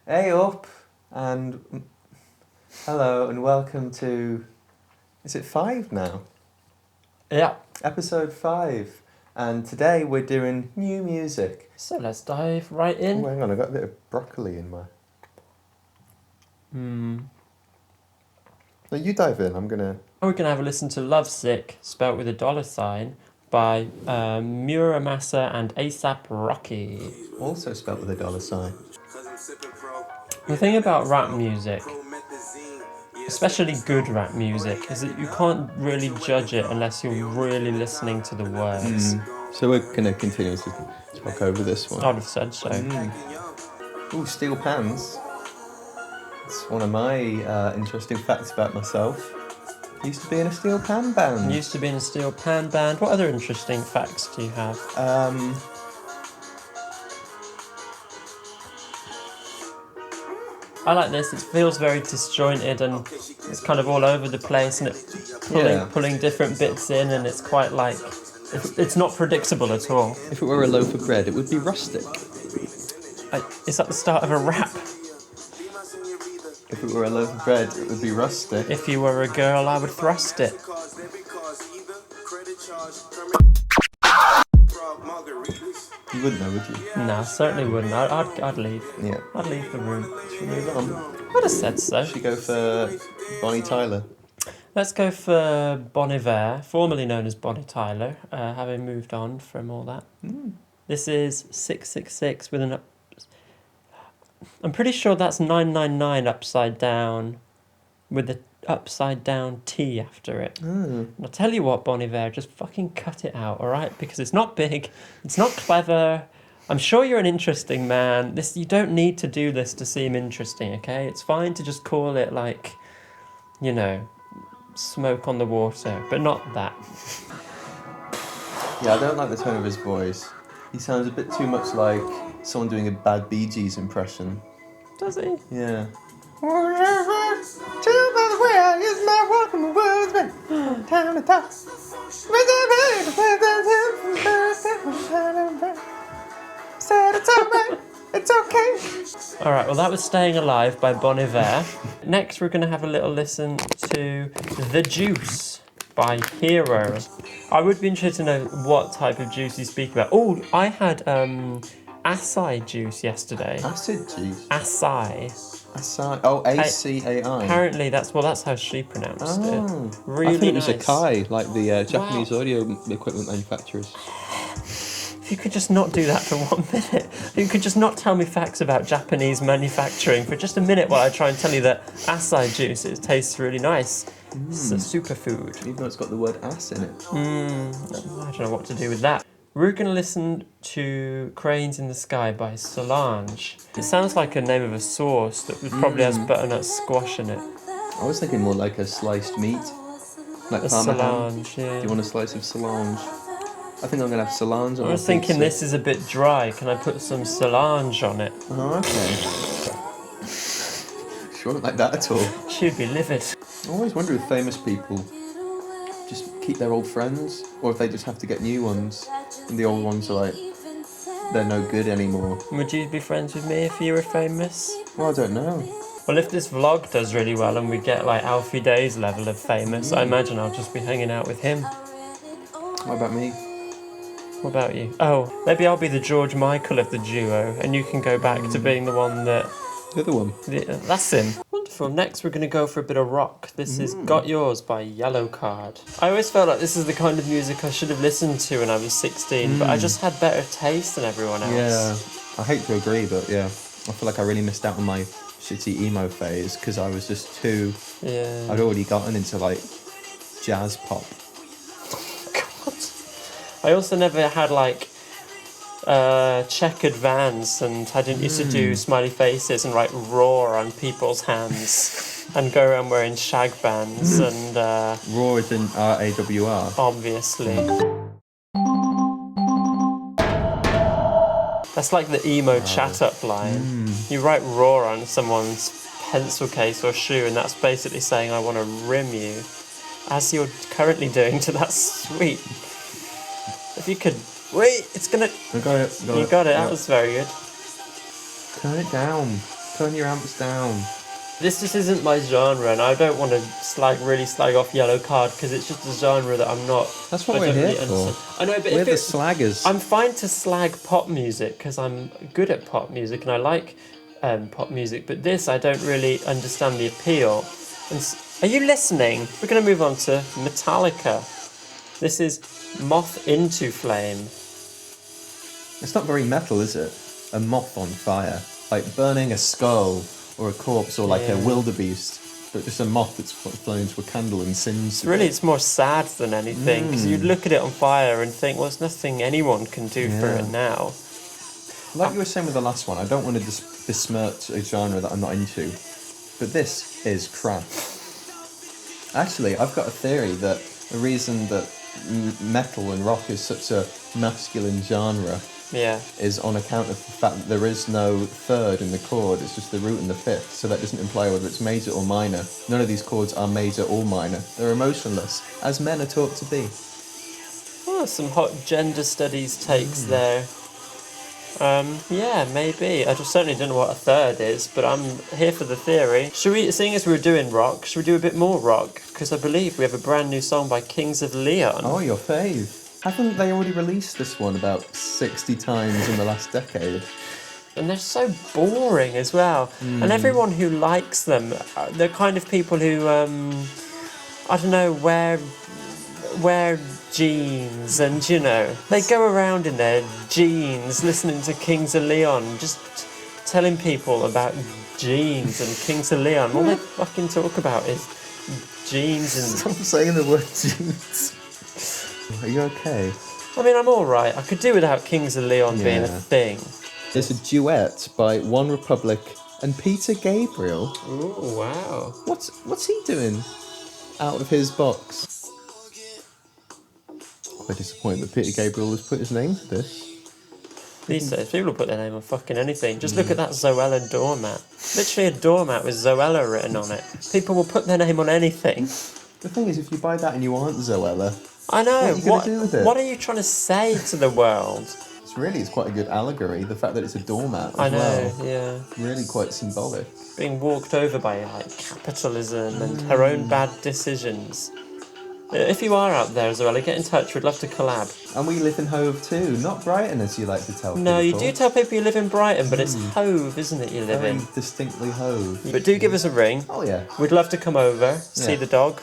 Hey up, and hello, and welcome to, is it 5 now? Yeah. Episode 5, and today we're doing new music. So let's dive right in. Oh, hang on, I got a bit of broccoli in my... No, you dive in, I'm gonna... We're going to have a listen to Lovesick, spelt with a $, by Muramasa and ASAP Rocky. Also spelt with a $sign. The thing about rap music, especially good rap music, is that you can't really judge it unless you're really listening to the words. So we're gonna continue to talk over this one. I would have said so. Ooh, steel pans. It's one of my interesting facts about myself. Used to be in a steel pan band. Used to be in a steel pan band. What other interesting facts do you have? I like this. It feels very disjointed and it's kind of all over the place, and it's pulling different bits in, and it's quite like it's not predictable at all. If it were a loaf of bread, it would be rustic. Is that the start of a rap? If it were a loaf of bread, it would be rustic. If you were a girl, I would thrust it. You wouldn't know, would you? No, certainly wouldn't. I'd leave. Yeah. I'd leave the room. Should we move on? I'd have said so. Should we go for Bonnie Tyler? Let's go for Bon Iver, formerly known as Bonnie Tyler, having moved on from all that. This is 666 with an... I'm pretty sure that's 999 upside down with the upside down T after it. And I'll tell you what, Bon Iver, just fucking cut it out, alright? Because it's not big, it's not clever. I'm sure you're an interesting man. You don't need to do this to seem interesting, okay? It's fine to just call it like, you know, smoke on the water, but not that. Yeah, I don't like the tone of his voice. He sounds a bit too much like someone doing a bad Bee Gees impression. Does he? Yeah. It's okay. Alright, well that was Staying Alive by Bon Iver. Next we're going to have a little listen to The Juice by Hero. I would be interested to know what type of juice you speak about. Oh, I had acai juice yesterday. Acid juice? Acai. Acai. Oh, A-C-A-I. Apparently that's how she pronounced it. Really I think it was nice. Akai, like the Japanese audio equipment manufacturers. If you could just not do that for 1 minute. You could just not tell me facts about Japanese manufacturing for just a minute while I try and tell you that acai juice, it tastes really nice. It's a superfood. Even though it's got the word ass in it. I don't know what to do with that. We're going to listen to Cranes in the Sky by Solange. It sounds like a name of a sauce that probably has butternut squash in it. I was thinking more like a sliced meat. Like A Parma ham. Solange, yeah. Do you want a slice of Solange? I think I'm going to have Solange on I my was thinking pizza. this is a bit dry. Can I put some Solange on it? Oh, okay. Sure, not like that at all. She'd be livid. I always wonder if famous people just keep their old friends, or if they just have to get new ones, and the old ones are like, they're no good anymore. Would you be friends with me if you were famous? Well, I don't know. Well, if this vlog does really well and we get like Alfie Day's level of famous, I imagine I'll just be hanging out with him. What about me? What about you? Oh, maybe I'll be the George Michael of the duo, and you can go back to being the one that... The other one. That's him. Wonderful. Next, we're going to go for a bit of rock. This is Got Yours by Yellow Card. I always felt like this is the kind of music I should have listened to when I was 16, but I just had better taste than everyone else. Yeah, I hate to agree, but yeah, I feel like I really missed out on my shitty emo phase because I was just too... Yeah. I'd already gotten into like jazz pop. I also never had like checkered Vans, and I didn't used to do smiley faces and write roar on people's hands and go around wearing shag bands and Raw is in R-A-W-R. obviously. That's like the emo chat up line. You write roar on someone's pencil case or shoe, and that's basically saying I want to rim you, as you're currently doing to that sweet. If you could... Wait, it's gonna... I got it. You got it, Yeah. that was very good. Turn it down. Turn your amps down. This just isn't my genre, and I don't want to really slag off Yellow Card because it's just a genre that I'm not. That's what I we're don't here really for. understand. I know, but We're if the it's, slaggers. I'm fine to slag pop music because I'm good at pop music and I like pop music, but this I don't really understand the appeal. And are you listening? We're going to move on to Metallica. This is Moth into Flame. It's not very metal, is it? A moth on fire. Like burning a skull or a corpse or like a wildebeest. But just a moth that's flown into a candle and sins. Really, it's more sad than anything because you'd look at it on fire and think, well, there's nothing anyone can do for it now. Like you were saying with the last one, I don't want to besmirch a genre that I'm not into. But this is crap. Actually, I've got a theory that the reason that metal and rock is such a masculine genre is on account of the fact that there is no third in the chord, it's just the root and the fifth, so that doesn't imply whether it's major or minor. None of these chords are major or minor. They're emotionless, as men are taught to be. Oh, some hot gender studies takes there. Yeah, maybe. I just certainly don't know what a third is, but I'm here for the theory. Should we, seeing as we were doing rock, should we do a bit more rock? Because I believe we have a brand new song by Kings of Leon. Oh, your fave. Haven't they already released this one about 60 times in the last decade? And they're so boring as well. And everyone who likes them, they're kind of people who, I don't know, wear jeans and, you know, they go around in their jeans listening to Kings of Leon, just telling people about jeans and Kings of Leon. All they fucking talk about is jeans and... Stop saying the word jeans. Are you okay? I mean, I'm alright. I could do without Kings of Leon being a thing. There's a duet by One Republic and Peter Gabriel. Ooh, wow. What's he doing out of his box? Quite disappointed that Peter Gabriel has put his name to this. These days, people put their name on fucking anything. Just look at that Zoella doormat. Literally a doormat with Zoella written on it. People will put their name on anything. The thing is, if you buy that and you aren't Zoella, I know. what are you going to do with it? What are you trying to say to the world? It's quite a good allegory. The fact that it's a doormat as I know, well. yeah. Really quite symbolic. Being walked over by like capitalism and her own bad decisions. If you are out there, Zoella, get in touch. We'd love to collab. And we live in Hove too, not Brighton as you like to tell people. No, you do tell people you live in Brighton, but it's Hove, isn't it, you live Very in? distinctly Hove. But do give us a ring. Oh yeah. We'd love to come over, see the dog.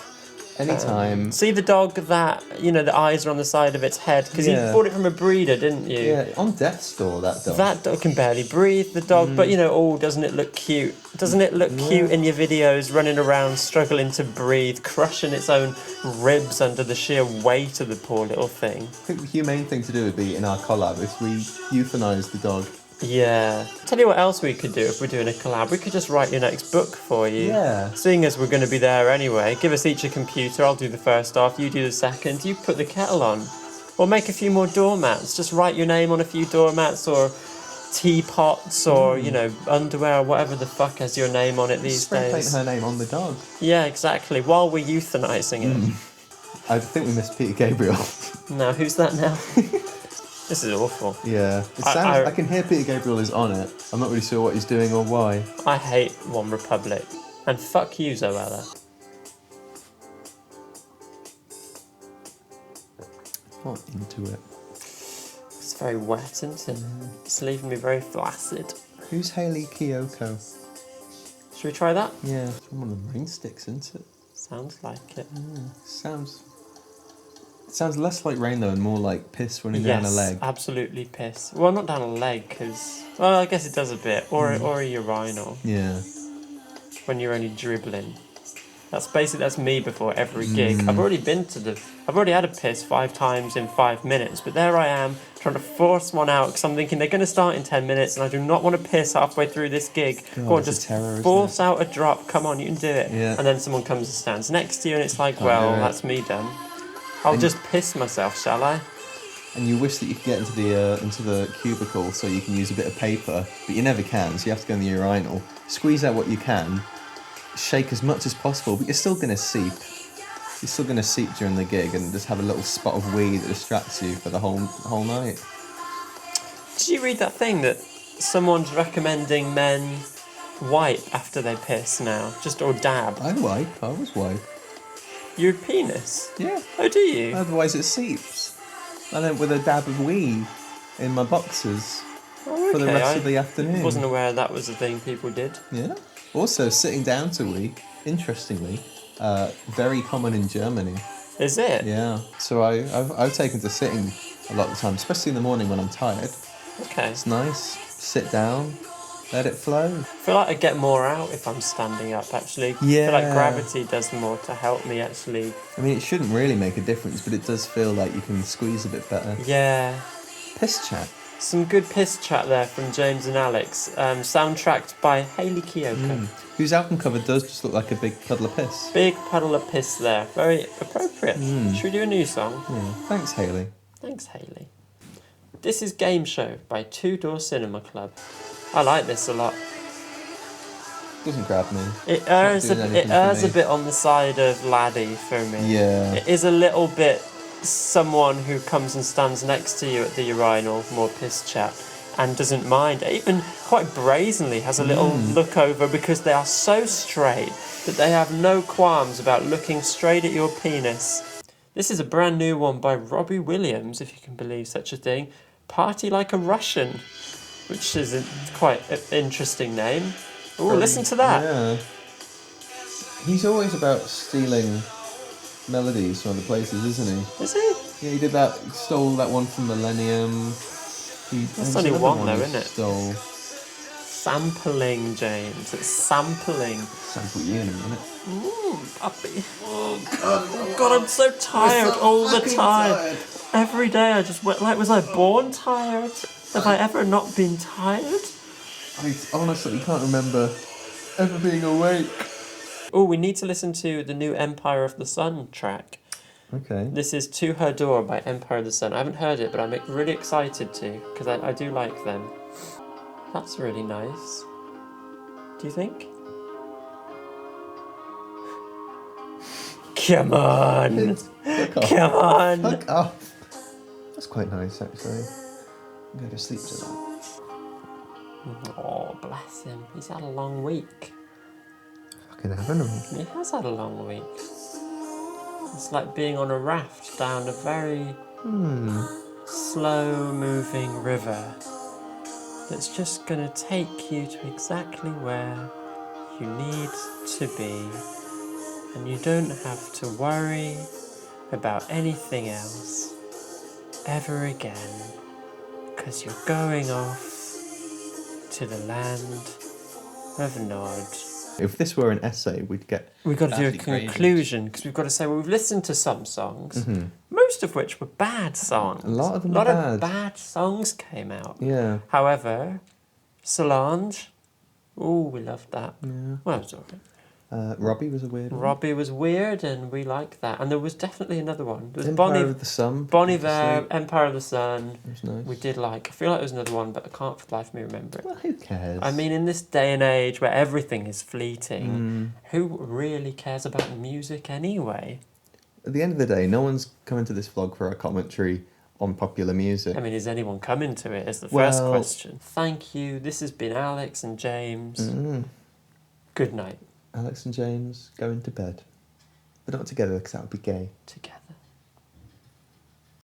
Anytime. See the dog that, you know, the eyes are on the side of its head, because you bought it from a breeder, didn't you? Yeah, on death's door, that dog. That dog can barely breathe, the dog, but you know, oh, doesn't it look cute? Doesn't it look cute in your videos, running around, struggling to breathe, crushing its own ribs under the sheer weight of the poor little thing? I think the humane thing to do would be, in our collab, if we euthanise the dog. Yeah. Tell you what else we could do if we're doing a collab. We could just write your next book for you. Yeah. Seeing as we're going to be there anyway, give us each a computer. I'll do the first half, you do the second. You put the kettle on. Or make a few more doormats. Just write your name on a few doormats or teapots or, you know, underwear or whatever the fuck has your name on it these Spray days. paint her name on the dog. Yeah, exactly. While we're euthanizing it. I think we missed Peter Gabriel. Now, who's that now? This is awful. Yeah. It sounds, I can hear Peter Gabriel is on it. I'm not really sure what he's doing or why. I hate One Republic. And fuck you, Zoella. Not into it. It's very wet, isn't it? It's leaving me very flaccid. Who's Hayley Kiyoko? Should we try that? Yeah. It's one of the ring sticks, isn't it? Sounds like it. Sounds less like rain though and more like piss running down a leg. Absolutely piss. Well, not down a leg, because... Well, I guess it does a bit. Or a urinal. Yeah. When you're only dribbling. That's me before every gig. I've already had a piss 5 times in 5 minutes, but there I am trying to force one out because I'm thinking they're going to start in 10 minutes and I do not want to piss halfway through this gig. Go on, just force out a drop. Come on, you can do it. Yeah. And then someone comes and stands next to you and it's like, well, that's me done. I'll just piss myself, shall I? And you wish that you could get into the cubicle so you can use a bit of paper, but you never can, so you have to go in the urinal, squeeze out what you can, shake as much as possible, but you're still going to seep. You're still going to seep during the gig and just have a little spot of wee that distracts you for the whole night. Did you read that thing that someone's recommending men wipe after they piss now? Just or dab? I always wipe. Your penis? Yeah. Oh, do you? Otherwise it seeps. And then with a dab of wee in my boxes Oh, for the okay, rest of the afternoon. I wasn't aware that was a thing people did. Yeah. Also, sitting down to wee, interestingly, very common in Germany. Is it? Yeah. So I've taken to sitting a lot of the time, especially in the morning when I'm tired. Okay. It's nice. Sit down, let it flow. I feel like I get more out if I'm standing up, actually. Yeah. I feel like gravity does more to help me, actually. I mean, it shouldn't really make a difference, but it does feel like you can squeeze a bit better. Yeah. Piss chat. Some good piss chat there from James and Alex, soundtracked by Hayley Kiyoko. Whose album cover does just look like a big puddle of piss. Big puddle of piss there. Very appropriate. Should we do a new song? Yeah. Thanks, Hayley. Thanks, Hayley. This is Game Show by Two Door Cinema Club. I like this a lot. Doesn't grab me. It errs doing a anything for me. bit on the side of laddie for me. Yeah. It is a little bit someone who comes and stands next to you at the urinal, more piss chat, and doesn't mind. Even quite brazenly has a little look over because they are so straight that they have no qualms about looking straight at your penis. This is a brand new one by Robbie Williams, if you can believe such a thing. Party Like a Russian, which is a quite interesting name. Oh, listen to that. Yeah. He's always about stealing melodies from other places, isn't he? Is he? Yeah, he did that. He stole that one from Millennium. That's only one though, he isn't it? Stole. Sampling, James. It's sampling. Sample you in a minute. Puppy. Oh God, I'm so tired all the fucking time. tired. Every day I just went like, was I born tired? Have I ever not been tired? I honestly can't remember ever being awake. Oh, we need to listen to the new Empire of the Sun track. Okay. This is To Her Door by Empire of the Sun. I haven't heard it, but I'm really excited to, because I do like them. That's really nice. Do you think? Come on! Fuck off. Come on! Fuck off. That's quite nice, actually. I'm going to sleep to that. Oh, bless him. He's had a long week. Fucking having them. He has had a long week. It's like being on a raft down a very slow-moving river that's just going to take you to exactly where you need to be. And you don't have to worry about anything else ever again, because you're going off to the land of Nod. If this were an essay, we'd get... We've got to do a badly graded. conclusion, because we've got to say, well, we've listened to some songs, most of which were bad songs. A lot of them A lot were of bad. bad songs came out. Yeah. However, Solange, oh, we loved that. Yeah. Well, it was all right. Robbie was a weird one. Robbie was weird, and we liked that. And there was definitely another one. There was Empire of the Sun. Bon Iver, Empire of the Sun. It was nice. We did like. I feel like there was another one, but I can't for the life of me remember it. Well, who cares? I mean, in this day and age where everything is fleeting, who really cares about music anyway? At the end of the day, no one's coming to this vlog for a commentary on popular music. I mean, is anyone coming to it? Is the Well- first question. Thank you. This has been Alex and James. Good night. Alex and James going to bed. But not together, because that would be gay. Together.